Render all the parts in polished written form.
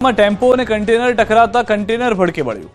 Tempo અને container ટકરાતા container ભડકે વળ્યું।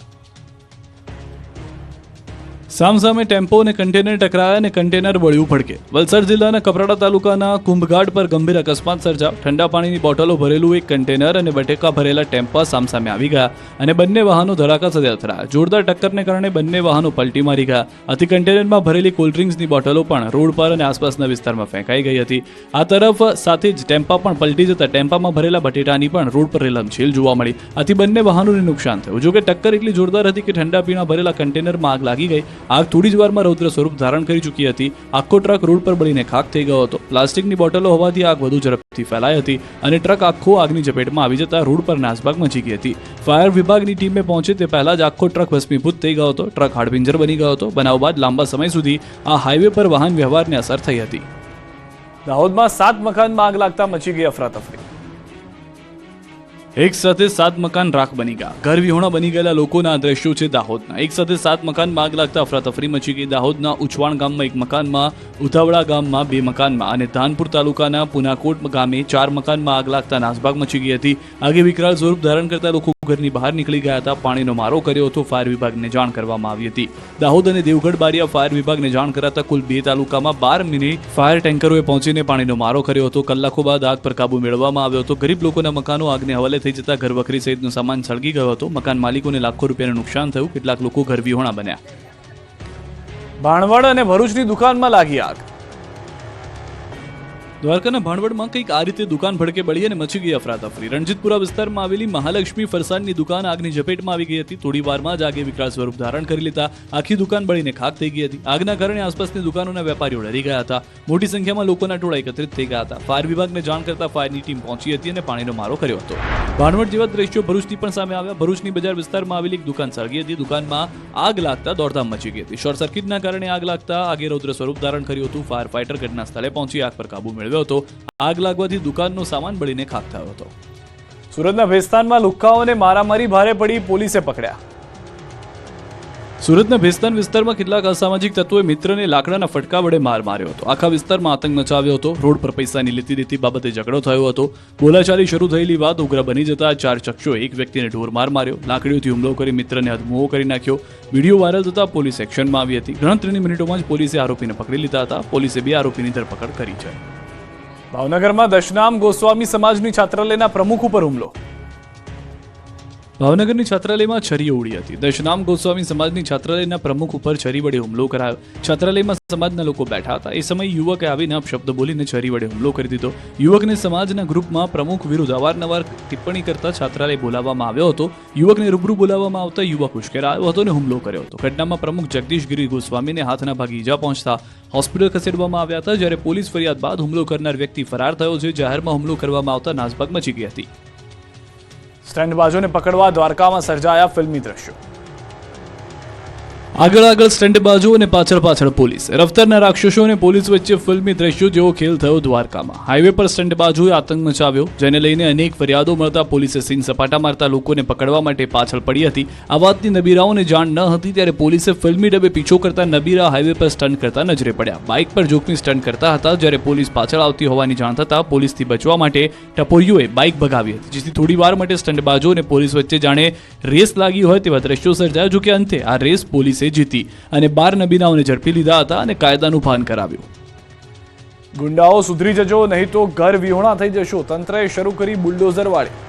સામસામે ટેમ્પો અને કન્ટેનર ટકરાયા અને કન્ટેનર વળ્યું ભડકે। વલસાડ જિલ્લાના કપરાડા તાલુકાના કુંભઘાટ પર ગંભીર અકસ્માત સર્જાયો। ઠંડા પાણીની બોટલો ભરેલું એક કન્ટેનર અને બટેકા ભરેલા ટેમ્પા સામસામે આવી ગયા અને બંને વાહનો ધડાકા સાથે અથડાયા। જોરદાર ટક્કરને કારણે બંને વાહનો પલટી મારી ગયા। આથી કન્ટેનરમાં ભરેલી કોલ્ડ્રિંક્સની બોટલો પણ રોડ પર અને આસપાસના વિસ્તારમાં ફેંકાઈ ગઈ હતી। આ તરફ સાથે જ ટેમ્પા પણ પલટી જતા ટેમ્પામાં ભરેલા બટેટાની પણ રોડ પર રેલમછેલ જોવા મળી। આથી બંને વાહનોને નુકસાન થયું। જોકે ટક્કર એટલી જોરદાર હતી કે ઠંડા પીણા ભરેલા કન્ટેનરમાં આગ લાગી ગઈ। આગ થોડી જ વારમાં રૌદ્ર સ્વરૂપ ધારણ કરી ચૂકી હતી। આખો ટ્રક રોડ પર બળીને ખાખ થઈ ગયો હતો। પ્લાસ્ટિકની બોટલો હોવાથી આગ વધુ ઝડપથી ફેલાઈ હતી અને ટ્રક આખો આગની ઝપેટમાં આવી જતા રોડ પર નાસભાગ મચી ગઈ હતી। ફાયર વિભાગની ટીમે પહોંચે તે પહેલા જ આખો ટ્રક ભસ્મીભૂત થઈ ગયો હતો। ટ્રક હાડપિંજર બની ગયો હતો। બનાવ બાદ લાંબા સમય સુધી આ હાઈવે પર વાહન વ્યવહારને અસર થઈ હતી। દાહોદમાં 7 મકાનમાં આગ લાગતા મચી ગઈ અફરાતફરી। એક સાથે 7 મકાન રાખ બની ગયા। ઘર વિહોણા બની ગયેલા લોકોના દ્રશ્યો છે દાહોદના। એક સાથે 7 મકાનમાં આગ લાગતા અફરાતફરી મચી ગઈ। દાહોદના ઉચવાણ ગામમાં 1 મકાનમાં, ઉતાવળા ગામમાં 2 મકાનમાં અને ધાનપુર તાલુકાના પુનાકોટ ગામે 4 મકાનમાં આગ લાગતા નાસભાગ મચી ગઈ હતી। આગે વિકરાળ સ્વરૂપ ધારણ કરતા લોકો ઘરની બહાર નીકળી ગયા હતા। પાણીનો મારો કર્યો હતો। ફાયર વિભાગને જાણ કરવામાં આવી હતી। દાહોદ અને દેવગઢ બારિયા ફાયર વિભાગને જાણ કરાતા કુલ 2 તાલુકામાં 12 મિનિટ ફાયર ટેન્કરોએ પહોંચીને પાણીનો મારો કર્યો હતો। કલાકો બાદ આગ પર કાબુ મેળવવામાં આવ્યો હતો। ગરીબ લોકોના મકાનો આગને હવાલે થઈ જતા ઘરવખરી સહિતનો સામાન સળગી ગયો હતો। મકાન માલિકોને લાખો રૂપિયાનું નુકસાન થયું। કેટલાક લોકો ઘર વિહોણા બન્યા। ભાણવડ અને ભરૂચની દુકાનમાં લાગી આગ। દ્વારકાના ભાણવડમાં કંઈક આ રીતે દુકાન ભડકે બળી અને મચી ગઈ અફરાતફરી। રણજીતપુરા વિસ્તારમાં આવેલી મહાલક્ષ્મી ફરસાણની દુકાન આગની ઝપેટમાં આવી ગઈ હતી। થોડી વારમાં જ આગે વિકરાળ સ્વરૂપ ધારણ કરી લેતા આખી દુકાન બળીને ખાખ થઈ ગઈ હતી। આગના કારણે આસપાસની દુકાનોના વેપારીઓ ડરી ગયા હતા। મોટી સંખ્યામાં લોકોના ટોળા એકત્રિત થઈ ગયા હતા। ફાયર વિભાગને જાણ કરતા ફાયરની ટીમ પહોંચી હતી અને પાણીનો મારો કર્યો હતો। ભાણવડ જેવા દ્રશ્યો ભરૂચની પણ સામે આવ્યા। ભરૂચની બજાર વિસ્તારમાં આવેલી એક દુકાન સળગી હતી। દુકાનમાં આગ લાગતા દોડધામ મચી ગઈ હતી। શોર્ટ સર્કિટના કારણે આગ લાગતા આગે રૌદ્ર સ્વરૂપ ધારણ કર્યું હતું। ફાયર ફાઈટર ઘટના સ્થળે પહોંચી આગ પર કાબુ મેળવ્યો હતો। આગ લાગવાથી દુકાનનો સામાન બળીને ખાખ થયો હતો। સુરતના ભેસ્તાનમાં લુખ્ખાઓને મારામારી ભારે પડી, પોલીસે પકડ્યા। સુરતના ભેસ્તાન વિસ્તારમાં કેટલાક અસામાજિક તત્વોએ મિત્રને લાકડાના ફટકા વડે માર માર્યો હતો। આખા વિસ્તારમાં આતંક મચાવ્યો હતો। રોડ પર પૈસાની લેતી દેતી બાબતે ઝઘડો થયો હતો। બોલાચાલી શરૂ થયેલી વાત ઉગ્ર બની જતા 4 શખ્સોએ એક વ્યક્તિને ઢોર માર માર્યો। લાકડીઓથી હુમલો કરી મિત્રને અધમુઓ કરી નાખ્યો। વિડીયો વાયરલ થતા પોલીસ એક્શનમાં આવી હતી। ગણતરીની મિનિટોમાં જ પોલીસે આરોપીને પકડી લીધા હતા। પોલીસે 2 આરોપીની ધરપકડ કરી છે। ભાવનગરમાં દશનામ ગોસ્વામી સમાજની છાત્રાલયના પ્રમુખ ઉપર હુમલો। ભાવનગરની છાત્રાલયમાં છરીઓ ઉડી હતી। દશનામ ગોસ્વામી સમાજની છાત્રાલયના પ્રમુખ ઉપર છરી વડે હુમલો કરાયો। છાત્રાલયમાં સમાજના લોકો બેઠા હતા। એ સમયે યુવકે આવીને અપશબ્દ બોલીને છરી વડે હુમલો કરી દીધો। યુવકને સમાજના ગ્રુપમાં પ્રમુખ વિરુદ્ધ અવારનવાર ટિપ્પણી કરતા છાત્રાલય બોલાવવામાં આવ્યો હતો। યુવકને રૂબરૂ બોલાવવામાં આવતા યુવક ઉશ્કેરાયો હતો અને હુમલો કર્યો હતો। ઘટનામાં પ્રમુખ જગદીશગીરી ગોસ્વામીને હાથના ભાગે ઈજા પહોંચતા હોસ્પિટલ ખસેડવામાં આવ્યા હતા। જ્યારે પોલીસ ફરિયાદ બાદ હુમલો કરનાર વ્યક્તિ ફરાર થયો છે। જાહેરમાં હુમલો કરવામાં આવતા નાસભાગ મચી ગઈ હતી। સ્ટંટબાજોને પકડવા દ્વારકામાં સર્જાયા ફિલ્મી દ્રશ્યો। આગળ સ્ટંટબાજો અને પાછળ પોલીસ। રફતારના રાક્ષસો અને પોલીસ વચ્ચે ફિલ્મી દ્રશ્યો જેવો ખેલ થયો દ્વારકામાં। હાઈવે પર સ્ટંટબાજોએ આતંક મચાવ્યો, જેને લઈને અનેક ફરિયાદો મળતા પોલીસે સીન સપાટા મારતા લોકોને પકડવા માટે પાછળ પડી હતી। આ વાતની નબીરાઓને જાણ ન હતી ત્યારે પોલીસે ફિલ્મી ડબે પીછો કરતા નબીરા હાઈવે પર સ્ટન્ટ કરતા નજરે પડ્યા। બાઇક પર જોખમી સ્ટન્ટ કરતા હતા। જ્યારે પોલીસ પાછળ આવતી હોવાની જાણ થતાં પોલીસથી બચવા માટે ટપોરીઓએ બાઇક ભગાવી હતી, જેથી થોડી વાર માટે સ્ટંટબાજો અને પોલીસ વચ્ચે જાણે રેસ લાગી હોય તેવા દ્રશ્યો સર્જાયા। જો કે અંતે આ રેસ પોલીસે જીતી અને 12 નબીનાઓને ઝડપી લીધા હતા અને કાયદાનું ભાન કરાવ્યું। ગુંડાઓ સુધરી જજો, નહીં તો ઘર વિહોણા થઈ જશો, તંત્રએ શરૂ કરી બુલડોઝર વાળી।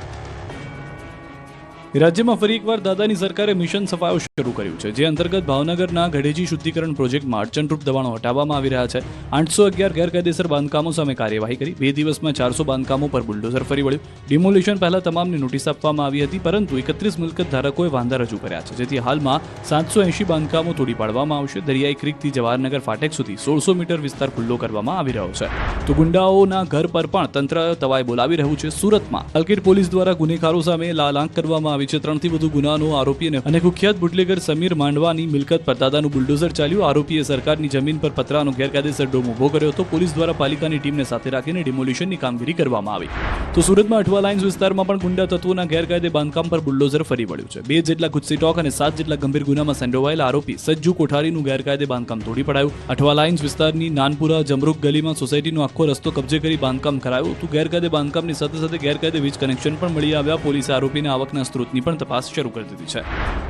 રાજ્યમાં ફરી એકવાર દાદાની સરકારે મિશન સફાયો શરૂ કર્યું છે, જે અંતર્ગત ભાવનગરના ગઢેજી શુદ્ધિકરણ પ્રોજેક્ટમાં અડચણરૂપ દબાણો હટાવવામાં આવી રહ્યા છે। 811 ગેરકાયદેસર બાંધકામો સામે કાર્યવાહી કરી 2 દિવસમાં 400 બાંધકામો પર બુલડોઝર ફરી વળ્યું। ડિમોલિશન પહેલા તમામને નોટિસ આપવામાં આવી હતી, પરંતુ 31 મિલકત ધારકોએ વાંધા રજૂ કર્યા છે, જેથી હાલમાં 780 બાંધકામો તોડી પાડવામાં આવશે। દરિયાઈ ક્રીકથી જવાહરનગર ફાટક સુધી 1600 મીટર વિસ્તાર ખુલ્લો કરવામાં આવી રહ્યો છે। તો ગુંડાઓના ઘર પર પણ તંત્ર તવાઈ બોલાવી રહ્યું છે। સુરતમાં કલકીટ પોલીસ દ્વારા ગુનેગારો સામે લાલાંક કરવામાં આવી મળી છે. 3થી વધુ ગુનાનો આરોપી અને કુખ્યાત બુટલેગર સમીર માંડવાની મિલકત પર દાદાનું બુલડોઝર ચાલ્યું. આરોપીએ સરકારની જમીન પર પતરાનો ગેરકાયદેસર ડોમ ઉભો કર્યો હતો. પોલીસ દ્વારા પાલિકાની ટીમને સાથે રાખીને ડિમોલિશનની કામગીરી કરવામાં આવી. તો સુરતમાં અઠવા લાઇન્સ વિસ્તારમાં પણ ગુંડા તત્વોના ગેરકાયદે બાંધકામ પર બુલડોઝર ફરી વળ્યું છે. 2 જેટલા ગુસ્સી ટોક અને 7 જેટલા ગંભીર ગુનામાં સંડોવાયેલા આરોપી સજ્જુ કોઠારીનું ગેરકાયદે બાંધકામ તોડી પડાયું. અઠવા લાઇન્સ વિસ્તારની નાનપુરા જમરૂક ગલીમાં સોસાયટીનો આખો રસ્તો કબજે કરી બાંધકામ કરાયું હતું. ગેરકાયદે બાંધકામની સાથે સાથે ગેરકાયદે વીજ કનેક્શન પણ મળી આવ્યા. પોલીસે આરોપીના આવકના સ્ત્રોતની પણ તપાસ શરૂ કરી દીધી છે.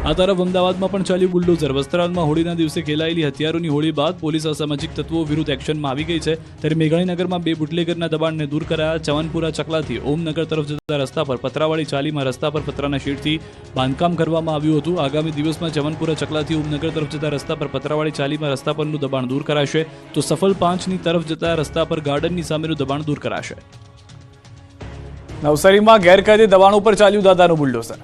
આ તરફ અમદાવાદમાં પણ ચાલ્યું બુલડોઝર. વસ્ત્રાલમાં હોળીના દિવસે ખેલાયેલી હથિયારોની હોળી બાદ પોલીસ અસામાજિક તત્વો વિરુદ્ધ એક્શનમાં આવી ગઈ છે. ત્યારે મેઘાણીનગરમાં 2 બુટલેગરના દબાણને દૂર કરાયા. ચવનપુરા ચકલાથી ઓમનગર તરફ જતા રસ્તા પર પતરાવાળી ચાલીમાં રસ્તા પર પતરાના શેડથી બાંધકામ કરવામાં આવ્યું હતું. આગામી દિવસમાં ચવનપુરા ચકલાથી ઓમનગર તરફ જતા રસ્તા પર પતરાવાળી ચાલીમાં રસ્તા પરનું દબાણ દૂર કરાશે. તો સફલ 5ની તરફ જતા રસ્તા પર ગાર્ડનની સામેનું દબાણ દૂર કરાશે. નવસારીમાં ગેરકાયદે દબાણો પર ચાલ્યું દાદાનું બુલડોઝર.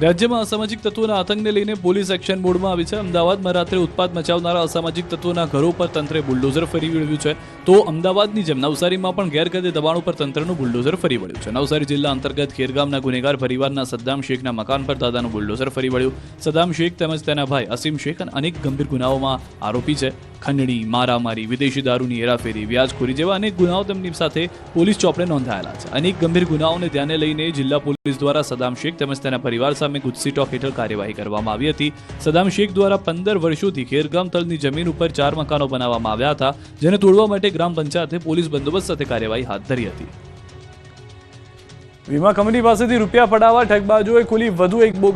રાજ્યમાં અસામાજિક તત્વોના આતંકને લઈને પોલીસ એક્શન મોડમાં આવી છે. અમદાવાદમાં રાત્રે ઉત્પાત મચાવનારા અસામાજિક તત્વોના ઘરો પર તંત્રે બુલડોઝર ફરી વળ્યું છે. તો અમદાવાદની જેમ નવસારીમાં પણ ગેરકાયદે દબાણો પર તંત્રનું બુલડોઝર ફરી વળ્યું છે. નવસારી જિલ્લા અંતર્ગત ખેરગામના ગુનેગાર પરિવારના સદ્દામ શેખના મકાન પર દાદાનું બુલડોઝર ફરી વળ્યું. સદ્દામ શેખ તેમજ તેના ભાઈ અસીમ શેખ અને અનેક ગંભીર ગુનાઓમાં આરોપી છે. ખંડણી, મારામારી, વિદેશી દારૂની હેરાફેરી, વ્યાજખોરી જેવા અનેક ગુનાઓ તેમની સાથે પોલીસ ચોપડે નોંધાયેલા છે. અનેક ગંભીર ગુનાઓને ધ્યાને લઈને જિલ્લા પોલીસ દ્વારા સદ્દામ શેખ તેમજ તેના પરિવાર સામે ગુસ્સી ટોક હેઠળ કાર્યવાહી કરવામાં આવી હતી. સદ્દામ શેખ દ્વારા 15 વર્ષોથી ખેરગામ તળની જમીન ઉપર 4 મકાનો બનાવવામાં આવ્યા હતા, જેને તોડવા માટે ગ્રામ પંચાયતે પોલીસ બંદોબસ્ત સાથે કાર્યવાહી હાથ ધરી હતી. વીમા કંપની પાસેથી રૂપિયા પડાવવા ઠગબાજોએ ખોલી વધુ એક બોગસ